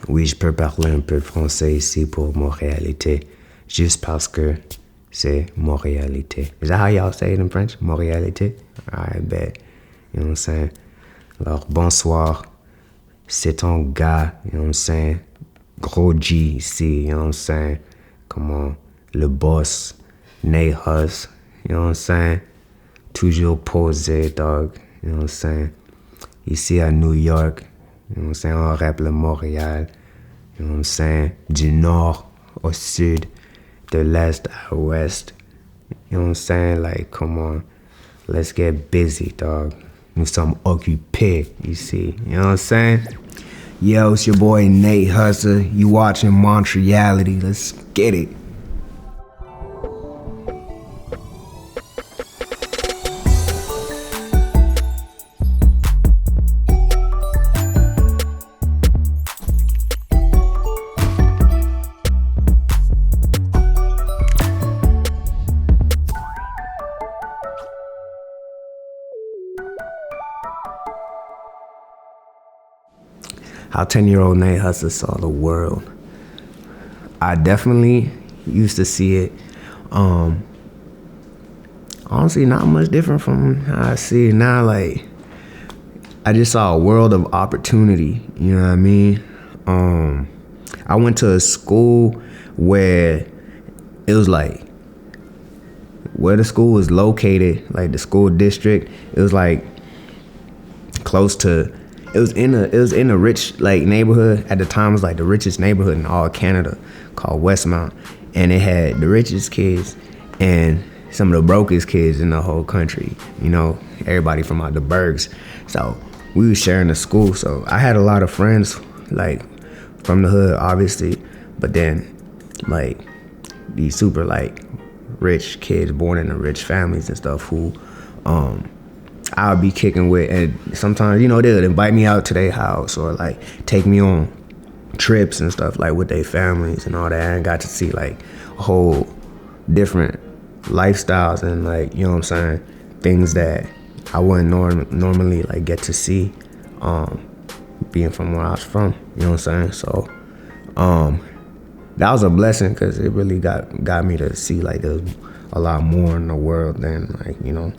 Oui, je peux parler un peu français ici pour Montréalité, juste parce que c'est Montréalité. Is that how y'all say it in French? Montréalité? I bet. You know what I'm saying? Alors, bonsoir. C'est ton gars, you know what I'm saying? Gros G ici, you know what I'm saying? Comment? Le boss, Nate Huss, you know what I'm saying? Toujours posé, dog, you know what I'm saying? Ici à New York, you know what I'm saying? On rappe le Montréal, you know what I'm saying? Du nord au sud, de l'est à l'ouest, you know what I'm saying? Like, come on, let's get busy, dog. Nous sommes occupés ici, you know what I'm saying? Yo, it's your boy Nate Husser. You watching Montreality. Let's get it. How 10-year-old Nate Husser saw the world. I definitely used to see it. Honestly, not much different from how I see it now. Like, I just saw a world of opportunity. You know what I mean? I went to a school where it was like, where the school was located, like the school district, it was like close to, it was in a rich like neighborhood. At the time, it was like the richest neighborhood in all Canada, called Westmount, and it had the richest kids and some of the brokest kids in the whole country. You know, everybody from out the burgs. So we was sharing the school. So I had a lot of friends like from the hood, obviously, but then like these super like rich kids born into rich families and stuff who I would be kicking with, and sometimes, you know, they would invite me out to their house or like take me on trips and stuff like with their families and all that. And I got to see like a whole different lifestyles and like, you know what I'm saying, things that I wouldn't normally like get to see being from where I was from, you know what I'm saying? So that was a blessing because it really got me to see like there's a lot more in the world than like, you know.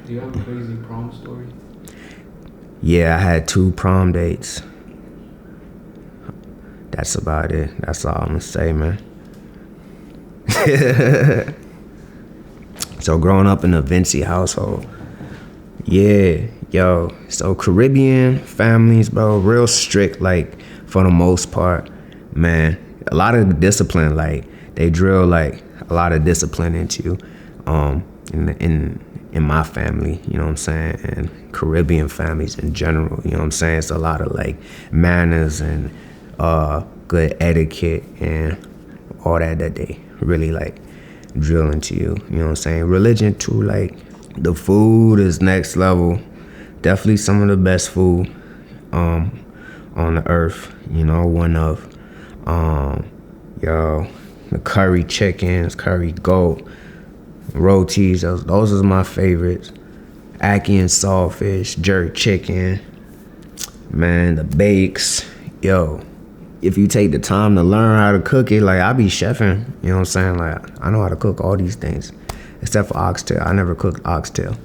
Do you have a crazy prom story? Yeah, I had 2 prom dates. That's about it. That's all I'm gonna say, man. So growing up in a Vincent household, yeah, yo, so Caribbean families, bro, real strict, like for the most part, man. A lot of discipline, like they drill like a lot of discipline into you, in my family, you know what I'm saying, and Caribbean families in general, you know what I'm saying. It's a lot of like manners and good etiquette and all that they really like drill into you, you know what I'm saying. Religion too, like the food is next level. Definitely some of the best food on the earth, you know, one of yo, the curry chickens, curry goat, rotis, those are my favorites. Ackee and saltfish, jerk chicken, man, the bakes. Yo, if you take the time to learn how to cook it, like I be chefing, you know what I'm saying? Like I know how to cook all these things, except for oxtail. I never cooked oxtail.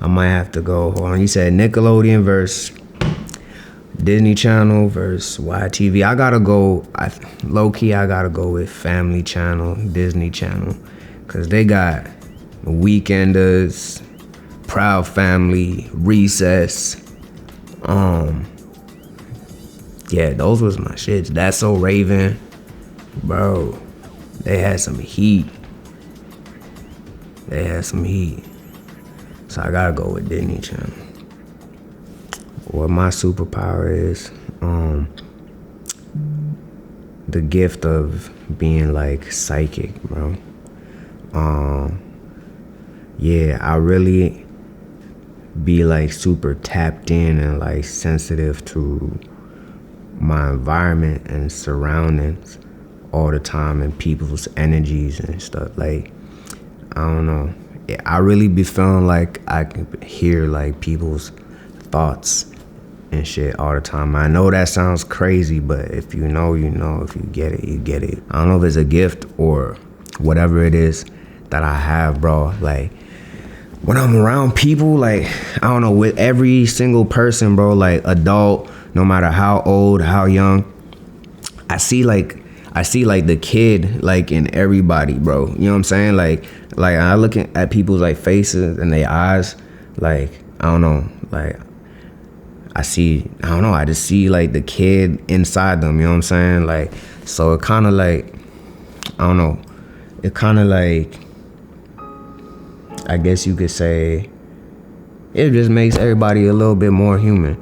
I might have to go, hold on, you said Nickelodeon versus Disney Channel versus YTV. I gotta go, low-key, I gotta go with Family Channel, Disney Channel, because they got Weekenders, Proud Family, Recess. Yeah, those was my shits. That's So Raven, bro. They had some heat. So I gotta go with Disney Channel. What my superpower is, the gift of being like psychic, bro. Yeah, I really be like super tapped in and like sensitive to my environment and surroundings all the time and people's energies and stuff. Like, I don't know. I really be feeling like I can hear like people's thoughts and shit all the time. I know that sounds crazy, but if you know, you know. If you get it, you get it. I don't know if it's a gift or whatever it is that I have, bro. Like, when I'm around people, like, I don't know, with every single person, bro, like, adult, no matter how old, how young, I see like the kid, like, in everybody, bro. You know what I'm saying? Like I look at people's, like, faces and their eyes, like, I don't know, like, I just see, like, the kid inside them, you know what I'm saying? Like, so it kind of, like, I don't know, it kind of, like, I guess you could say, it just makes everybody a little bit more human,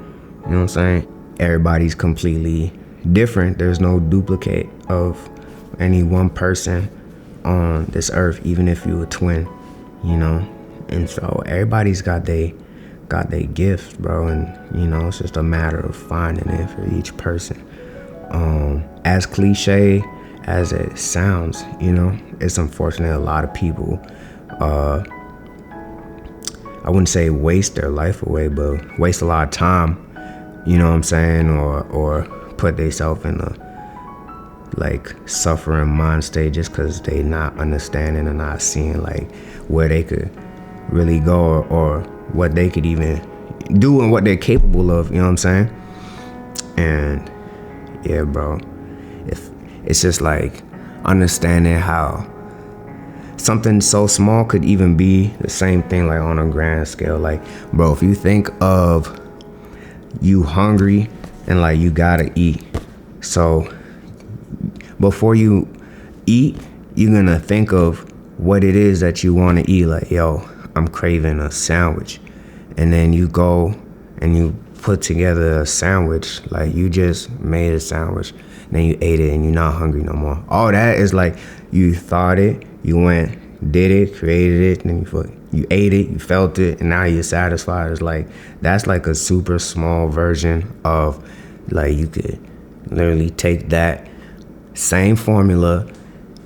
you know what I'm saying? Everybody's completely different. There's no duplicate of any one person on this earth, even if you a twin, you know? And so everybody's got they gift, bro, and you know, it's just a matter of finding it for each person. As cliche as it sounds, you know, it's unfortunate a lot of people I wouldn't say waste their life away, but waste a lot of time, you know what I'm saying, or put themselves in a, like, suffering mind state just because they not understanding and not seeing, like, where they could really go or what they could even do and what they're capable of, you know what I'm saying? And yeah, bro, if it's just like understanding how something so small could even be the same thing, like, on a grand scale. Like, bro, if you think of you hungry and, like, you gotta eat, so before you eat, you're gonna think of what it is that you want to eat. Like, yo, I'm craving a sandwich. And then you go and you put together a sandwich. Like, you just made a sandwich, then you ate it and you're not hungry no more. All that is like, you thought it, you went, did it, created it, and then you ate it, you felt it, and now you're satisfied. It's like, that's like a super small version of, like, you could literally take that same formula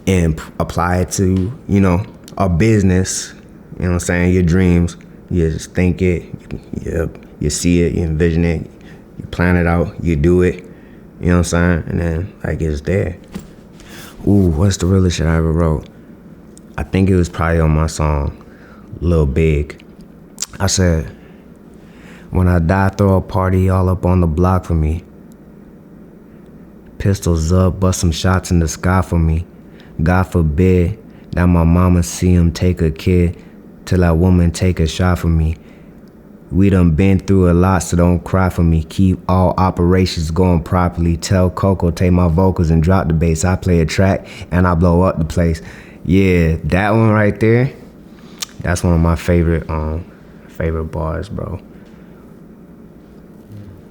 and apply it to, you know, a business, you know what I'm saying, your dreams. You just think it, you see it, you envision it, you plan it out, you do it, you know what I'm saying, and then, like, it's there. Ooh, what's the realest shit I ever wrote? I think it was probably on my song, Lil Big. I said, when I die, throw a party all up on the block for me. Pistols up, bust some shots in the sky for me. God forbid that my mama see him take a kid till that woman take a shot for me. We done been through a lot, so don't cry for me. Keep all operations going properly. Tell Coco, take my vocals and drop the bass. I play a track and I blow up the place. Yeah, that one right there, that's one of my favorite bars, bro.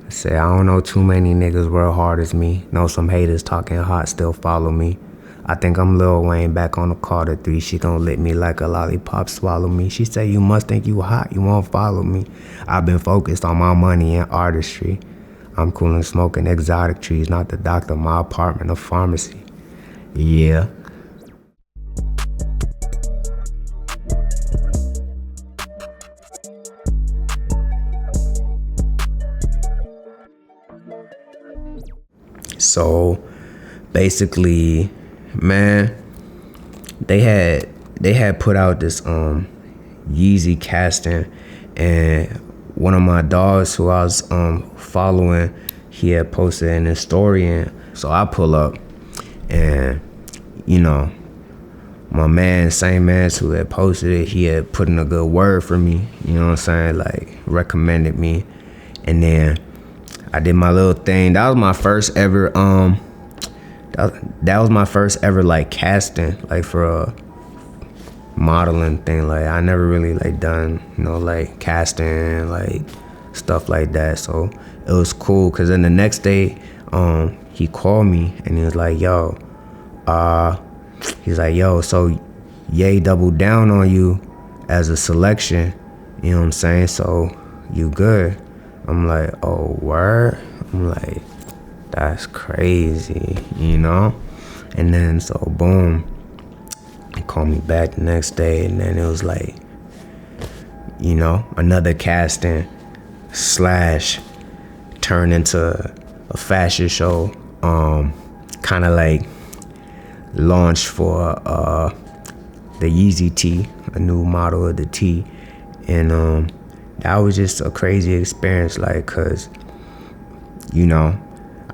I say, I don't know too many niggas work hard as me. Know some haters talking hot, still follow me. I think I'm Lil Wayne back on the Carter 3. She gon' lick me like a lollipop, swallow me. She say, you must think you hot, you won't follow me. I've been focused on my money and artistry. I'm cool and smoking exotic trees, not the doctor, my apartment, a pharmacy. Yeah. So basically, man, they had put out this Yeezy casting, and one of my dogs who I was following, he had posted in his story, and so I pull up, and you know, my man, same man who had posted it, he had put in a good word for me, you know what I'm saying, like recommended me, and then I did my little thing. That was my first ever that was my first ever, like, casting, like, for a modeling thing. Like, I never really, like, done, you know, like, casting, like, stuff like that. So it was cool, because then the next day he called me and he was like, yo, so Ye doubled down on you as a selection, you know what I'm saying, so you good. I'm like, oh, word? I'm like, that's crazy, you know? And then, so boom, he called me back the next day, and then it was like, you know, another casting / turned into a fashion show. Kind of like launched for the Yeezy tee, a new model of the tee, and that was just a crazy experience, like, cause you know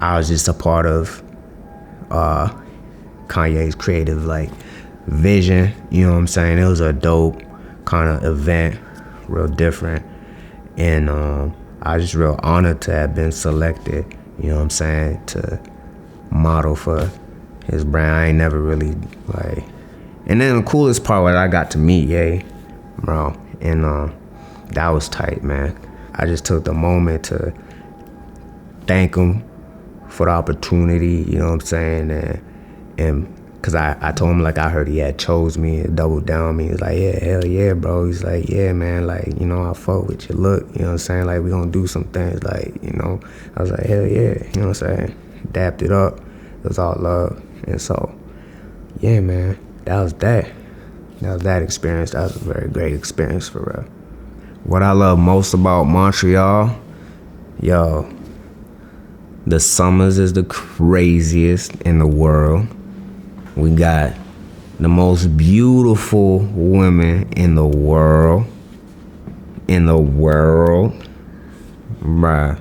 I was just a part of Kanye's creative like vision. You know what I'm saying? It was a dope kind of event, real different, and I was just real honored to have been selected. You know what I'm saying? To model for his brand. I ain't never really like. And then the coolest part was I got to meet Ye, bro, and that was tight, man. I just took the moment to thank him for the opportunity, you know what I'm saying, and cause I told him, like, I heard he had chose me and doubled down on me. He was like, yeah, hell yeah, bro. He's like, yeah, man, like, you know, I fuck with your look, you know what I'm saying, like, we gonna do some things, like, you know. I was like, hell yeah, you know what I'm saying, dapped it up. It was all love. And so, yeah, man, that was that experience. That was a very great experience, for real. What I love most about Montreal, yo, the summers is the craziest in the world. We got the most beautiful women in the world. Bruh.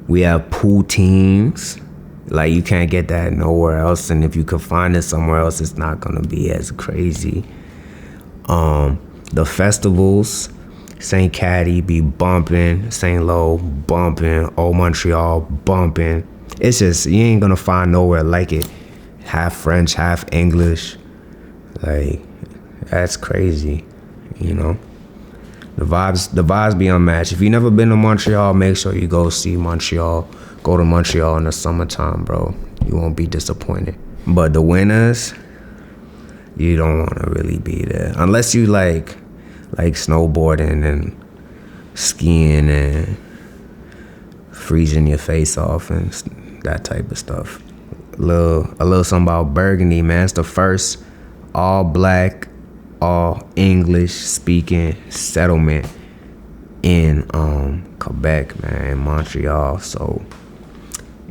We have poutines. Like, you can't get that nowhere else, and if you could find it somewhere else, it's not gonna be as crazy. The festivals, St. Caddy be bumping, St. Lo bumping, Old Montreal bumping. It's just, you ain't gonna find nowhere like it. Half French, half English. Like, that's crazy, you know? The vibes be unmatched. If you never been to Montreal, make sure you go see Montreal. Go to Montreal in the summertime, bro. You won't be disappointed. But the winters, you don't want to really be there. Unless you like snowboarding and skiing and freezing your face off and that type of stuff. A little something about Burgundy, man. It's the first all black, all English speaking settlement in Quebec, man, in Montreal. So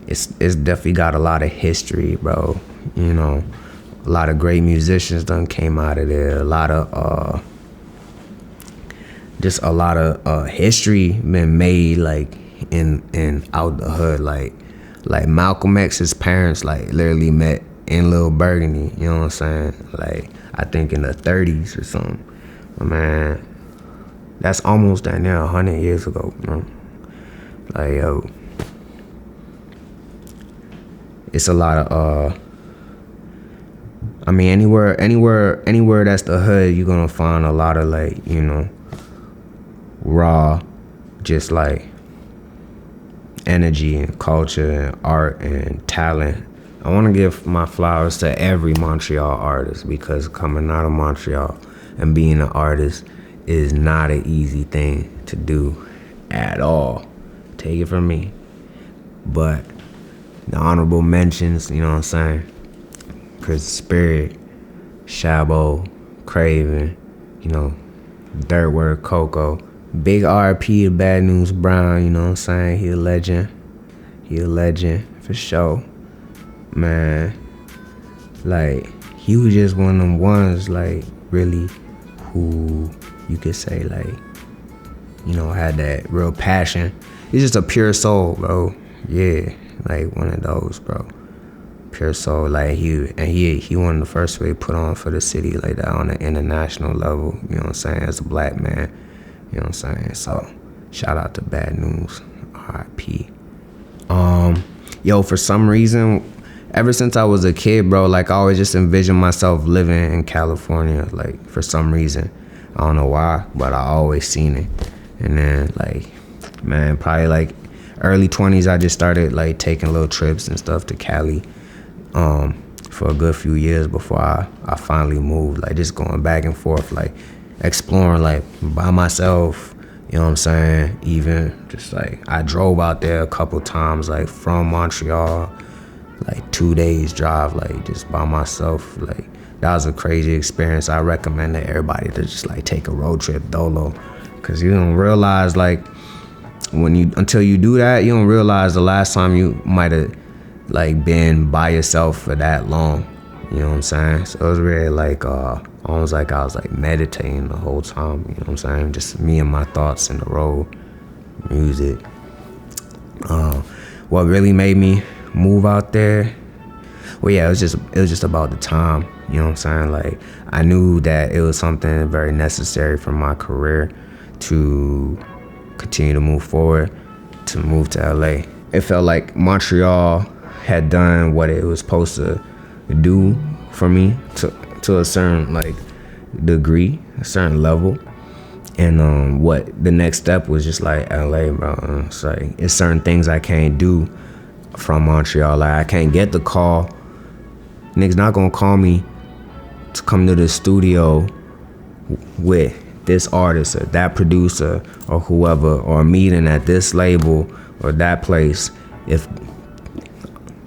it's definitely got a lot of history, bro. You know, a lot of great musicians done came out of there. A lot of history been made, like, in out the hood. Like Malcolm X's parents, like, literally met in Little Burgundy. You know what I'm saying? Like, I think in the 30s or something. But man, that's almost down there 100 years ago, bro. Like, yo, it's a lot of I mean, anywhere that's the hood, you're gonna find a lot of, like, you know, raw, just like energy and culture and art and talent. I want to give my flowers to every Montreal artist, because coming out of Montreal and being an artist is not an easy thing to do at all. Take it from me. But the honorable mentions, you know what I'm saying? Chris Spirit, Shabo, Craven, you know, Dirtword, Coco. Big RP to Bad News Brown, you know what I'm saying? He a legend for sure. Man, like, he was just one of them ones, like, really, who you could say, like, you know, had that real passion. He's just a pure soul, bro. Yeah, like, one of those, bro. Pure soul. Like, he one of the first really put on for the city like that on an international level, you know what I'm saying, as a black man, you know what I'm saying? So, shout out to Bad News, R.I.P. Yo, for some reason, ever since I was a kid, bro, like, I always just envisioned myself living in California, like, for some reason. I don't know why, but I always seen it. And then, like, man, probably, like, early 20s, I just started, like, taking little trips and stuff to Cali for a good few years before I finally moved, like, just going back and forth, like, exploring, like, by myself, you know what I'm saying? Even just, like, I drove out there a couple times, like, from Montreal, like, 2 days drive, like, just by myself. Like, that was a crazy experience. I recommend to everybody to just, like, take a road trip dolo, because you don't realize, like, until you do that, you don't realize the last time you might have like been by yourself for that long. You know what I'm saying? So it was really like almost like I was like meditating the whole time. You know what I'm saying? Just me and my thoughts in the road, music. What really made me move out there? Well, yeah, it was just about the time. You know what I'm saying? Like, I knew that it was something very necessary for my career to continue to move forward, to move to LA. It felt like Montreal had done what it was supposed to do for me to a certain like degree, a certain level. And what the next step was just like LA, bro. It's like it's certain things I can't do from Montreal. Like I can't get the call. Niggas not gonna call me to come to the studio with this artist or that producer or whoever, or a meeting at this label or that place if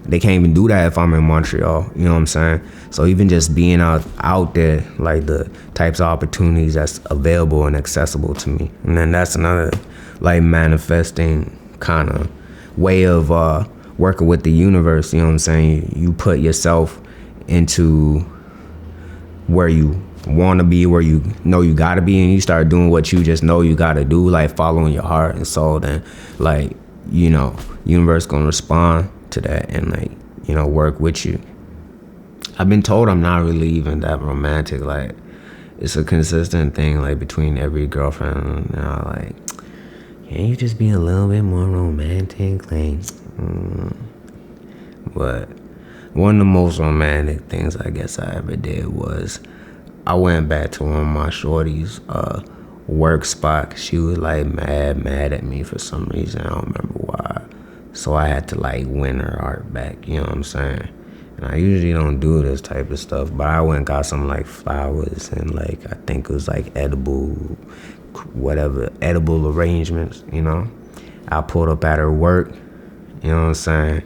they can't even do that if I'm in Montreal. You know what I'm saying? So even just being out there, like the types of opportunities that's available and accessible to me. And then that's another like manifesting kind of way of working with the universe. You know what I'm saying? You put yourself into where you want to be, where you know you gotta be, and you start doing what you just know you gotta do, like following your heart and soul. Then like, you know, universe gonna respond to that and like, you know, work with you. I've been told I'm not really even that romantic. Like it's a consistent thing like between every girlfriend. You know, like, can you just be a little bit more romantic? Like but one of the most romantic things I guess I ever did was I went back to one of my shorties work spot. She was like mad at me for some reason. I don't remember why. So I had to like win her heart back, you know what I'm saying? And I usually don't do this type of stuff, but I went and got some like flowers and like, I think it was like edible arrangements, you know? I pulled up at her work, you know what I'm saying?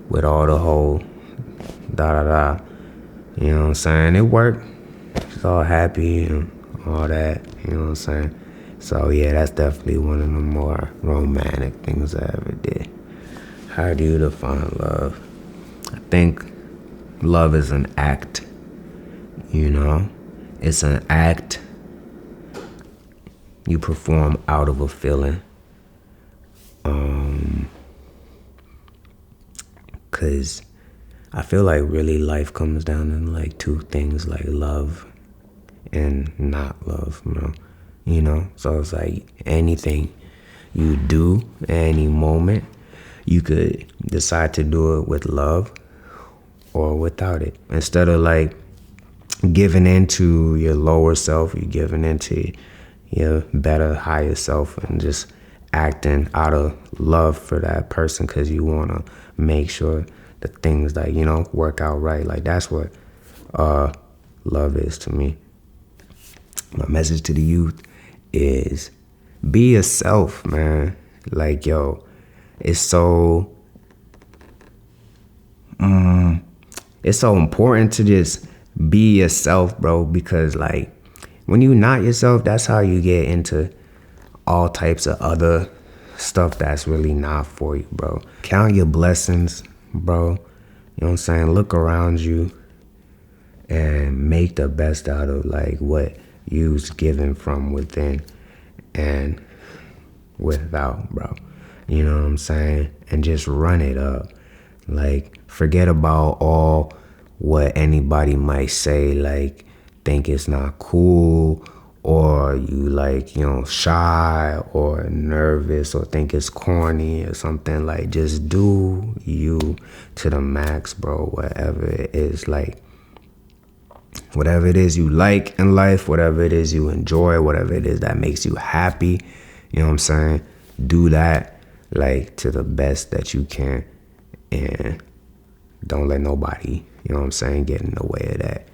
With all the whole da-da-da, you know what I'm saying? It worked. She's all happy and all that, you know what I'm saying? So yeah, that's definitely one of the more romantic things I ever did. How do you define love? I think love is an act, you know? It's an act you perform out of a feeling. Cause I feel like really life comes down to like two things, like love and not love, you know? So it's like anything you do at any moment, you could decide to do it with love or without it. Instead of like giving into your lower self, you're giving into your better, higher self and just acting out of love for that person because you want to make sure the things that, you know, work out right. Like that's what love is to me. My message to the youth is be yourself, man. Like, yo, it's so important to just be yourself, bro, because like when you're not yourself, that's how you get into all types of other stuff that's really not for you, bro. Count your blessings, bro. You know what I'm saying? Look around you and make the best out of like what you's given from within and without, bro. You know what I'm saying? And just run it up. Like, forget about all what anybody might say, like, think it's not cool, or you like, you know, shy or nervous or think it's corny or something. Like, just do you to the max, bro. Whatever it is, like, whatever it is you like in life, whatever it is you enjoy, whatever it is that makes you happy, you know what I'm saying? Do that, like, to the best that you can, and don't let nobody, you know what I'm saying, get in the way of that.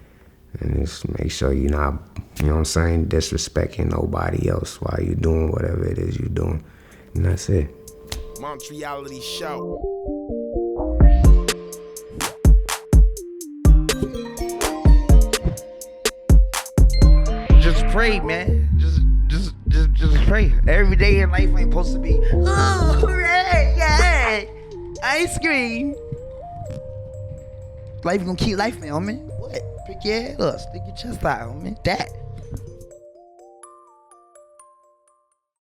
And just make sure you're not, you know what I'm saying, disrespecting nobody else while you're doing whatever it is you're doing. And that's it. Montreality show. Just pray, man. Just pray. Every day in life ain't supposed to be, oh, hooray, yeah, ice cream. Life gonna keep life, man, homie. What? Pick your head up, stick your chest out, homie. That.